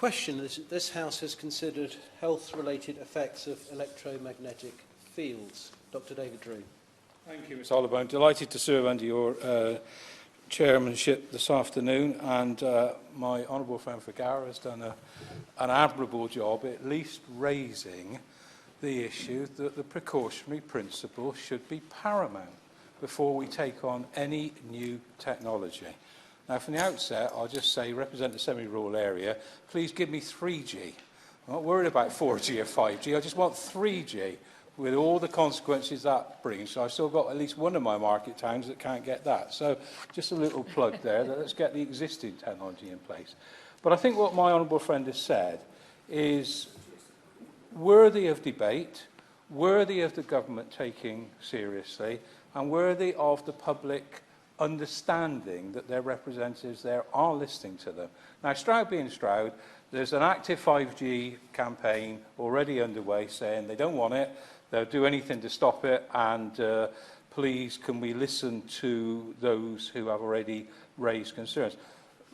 question is, this House has considered health-related effects of electromagnetic fields. Dr. David Drew. Thank you, Ms. Oliver. I'm delighted to serve under your chairmanship this afternoon, and my honourable friend Figaro has done an admirable job at least raising the issue that the precautionary principle should be paramount before we take on any new technology. Now, from the outset, I'll just say, represent the semi-rural area, please give me 3G. I'm not worried about 4G or 5G, I just want 3G, with all the consequences that brings. So I've still got at least one of my market towns that can't get that. So just a little plug there, that let's get the existing technology in place. But I think what my honourable friend has said is worthy of debate, worthy of the government taking seriously, and worthy of the public understanding that their representatives there are listening to them. Now, Stroud being Stroud, there's an active 5G campaign already underway saying they don't want it, they'll do anything to stop it, and please can we listen to those who have already raised concerns.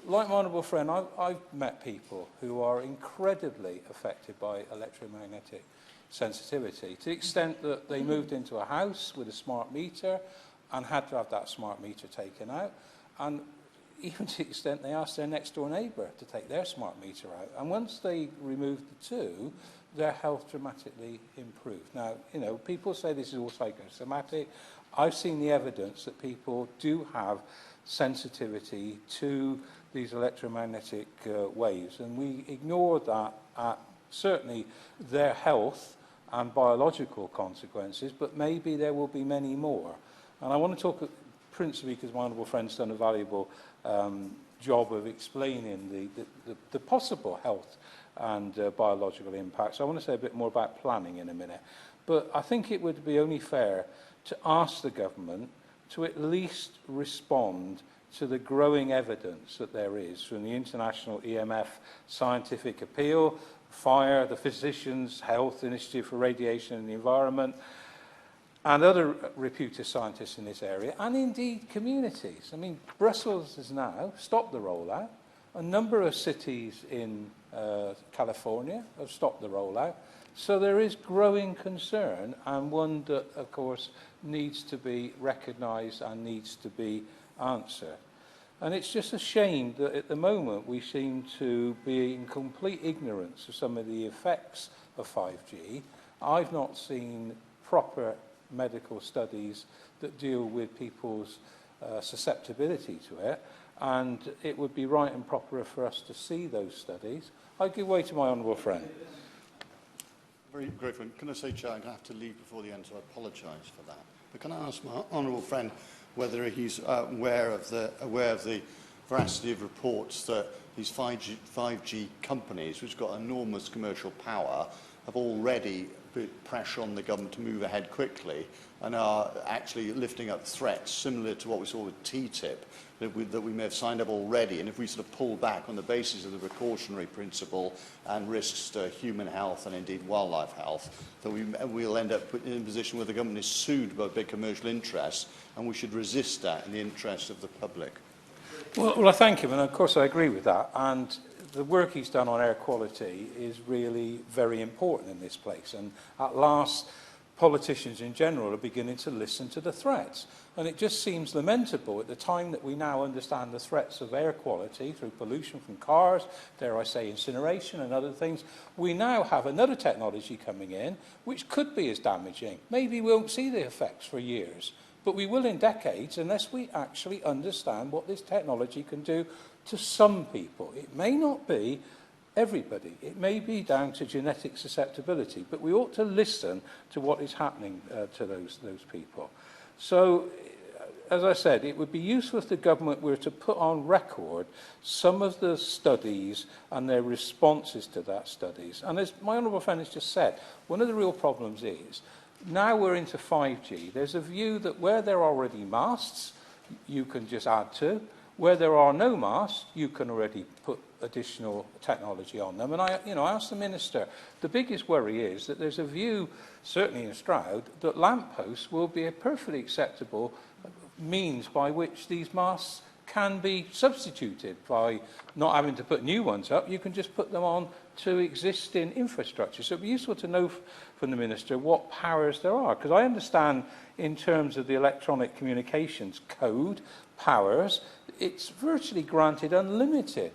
Like my honourable friend, I've met people who are incredibly affected by electromagnetic sensitivity, to the extent that they moved into a house with a smart meter and had to have that smart meter taken out, and even to the extent they asked their next door neighbour to take their smart meter out. And once they removed the two, their health dramatically improved. Now, you know, people say this is all psychosomatic. I've seen the evidence that people do have sensitivity to these electromagnetic waves, and we ignore that at certainly their health and biological consequences, but maybe there will be many more. And I want to talk principally because my honourable friend's done a valuable job of explaining the possible health and biological impacts. I want to say a bit more about planning in a minute. But I think it would be only fair to ask the government to at least respond to the growing evidence that there is from the International EMF Scientific Appeal, FIRE, the Physicians' Health Initiative for Radiation and the Environment, and other reputed scientists in this area, and indeed communities. I mean, Brussels has now stopped the rollout. A number of cities in California have stopped the rollout. So there is growing concern, and one that, of course, needs to be recognised and needs to be answered. And it's just a shame that at the moment we seem to be in complete ignorance of some of the effects of 5G. I've not seen proper medical studies that deal with people's susceptibility to it, and it would be right and proper for us to see those studies. I give way to my honourable friend. Very grateful. Can I say, Chair, I'm going to have to leave before the end, so I apologise for that. But can I ask my honourable friend whether he's aware of the veracity of reports that these 5G companies, which have got enormous commercial power, have already put pressure on the government to move ahead quickly and are actually lifting up threats similar to what we saw with TTIP that we may have signed up already. And if we sort of pull back on the basis of the precautionary principle and risks to human health and indeed wildlife health, that we'll end up in a position where the government is sued by big commercial interests, and we should resist that in the interest of the public. Well, I thank him, and of course I agree with that. And the work he's done on air quality is really very important in this place. And at last, politicians in general are beginning to listen to the threats. And it just seems lamentable at the time that we now understand the threats of air quality through pollution from cars, dare I say incineration and other things, we now have another technology coming in which could be as damaging. Maybe we won't see the effects for years, but we will in decades unless we actually understand what this technology can do to some people. It may not be everybody. It may be down to genetic susceptibility, but we ought to listen to what is happening to those people. So, as I said, it would be useful if the government were to put on record some of the studies and their responses to that studies. And as my honourable friend has just said, one of the real problems is, now we're into 5G, there's a view that where there are already masts, you can just add to. Where there are no masts, you can already put additional technology on them. And I asked the Minister, the biggest worry is that there's a view, certainly in Stroud, that lampposts will be a perfectly acceptable means by which these masts can be substituted by not having to put new ones up. You can just put them on to existing infrastructure. So it would be useful to know from the Minister what powers there are, because I understand in terms of the Electronic Communications Code powers, it's virtually granted unlimited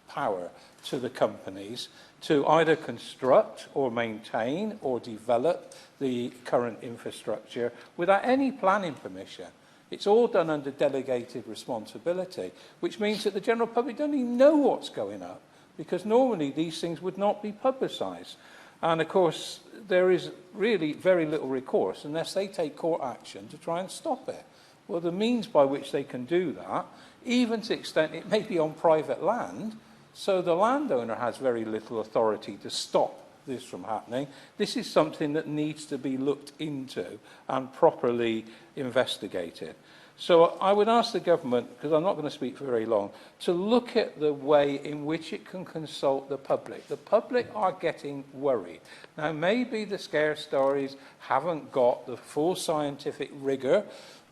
power to the companies to either construct or maintain or develop the current infrastructure without any planning permission. It's all done under delegated responsibility, which means that the general public don't even know what's going up, because normally these things would not be publicised. And of course, there is really very little recourse unless they take court action to try and stop it. Well, the means by which they can do that, even to the extent it may be on private land, so the landowner has very little authority to stop this from happening. This is something that needs to be looked into and properly investigated. So I would ask the government, because I'm not going to speak for very long, to look at the way in which it can consult the public. The public are getting worried. Now, maybe the scare stories haven't got the full scientific rigour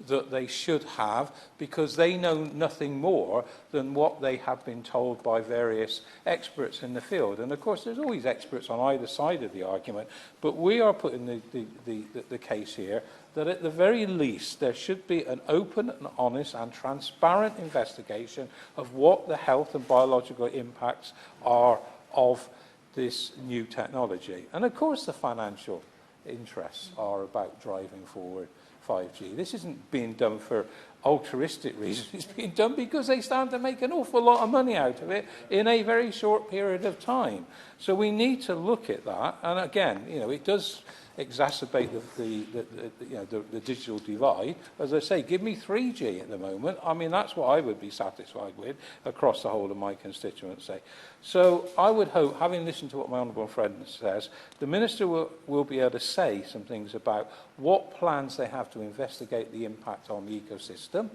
that they should have, because they know nothing more than what they have been told by various experts in the field. And of course, there's always experts on either side of the argument, but we are putting the case here that at the very least there should be an open and honest and transparent investigation of what the health and biological impacts are of this new technology. And of course the financial interests are about driving forward 5G. This isn't being done for altruistic reasons. It's being done because they stand to make an awful lot of money out of it in a very short period of time. So we need to look at that. And again, you know, it does exacerbate the digital divide. As I say, give me 3G at the moment. I mean, that's what I would be satisfied with across the whole of my constituency. So I would hope, having listened to what my honourable friend says, the Minister will be able to say some things about what plans they have to investigate the impact on the ecosystem,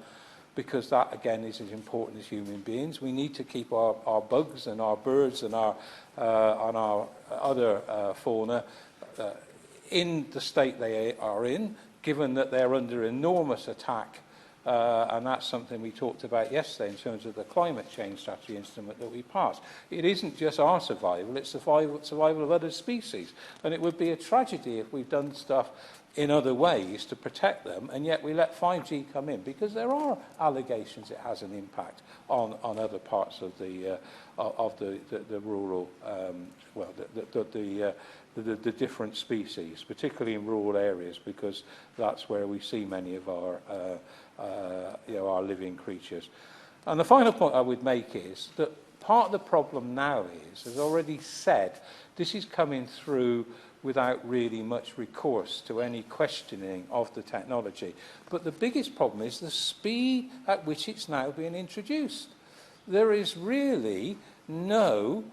because that, again, is as important as human beings. We need to keep our bugs and our birds and our other fauna in the state they are in, given that they're under enormous attack. And that's something we talked about yesterday in terms of the climate change strategy instrument that we passed. It isn't just our survival, it's the survival of other species. And it would be a tragedy if we've done stuff in other ways to protect them, and yet we let 5G come in, because there are allegations it has an impact on other parts of the rural, the different species, particularly in rural areas, because that's where we see many of our living creatures. And the final point I would make is that part of the problem now is, as already said, this is coming through without really much recourse to any questioning of the technology. But the biggest problem is the speed at which it's now being introduced. There is really no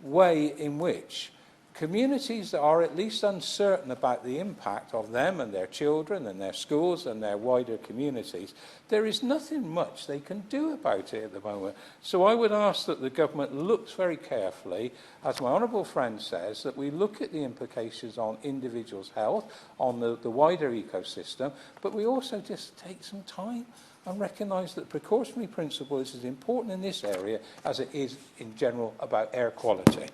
way in which communities that are at least uncertain about the impact of them and their children and their schools and their wider communities, there is nothing much they can do about it at the moment. So I would ask that the government looks very carefully, as my honourable friend says, that we look at the implications on individuals' health, on the wider ecosystem, but we also just take some time and recognise that the precautionary principle is as important in this area as it is in general about air quality.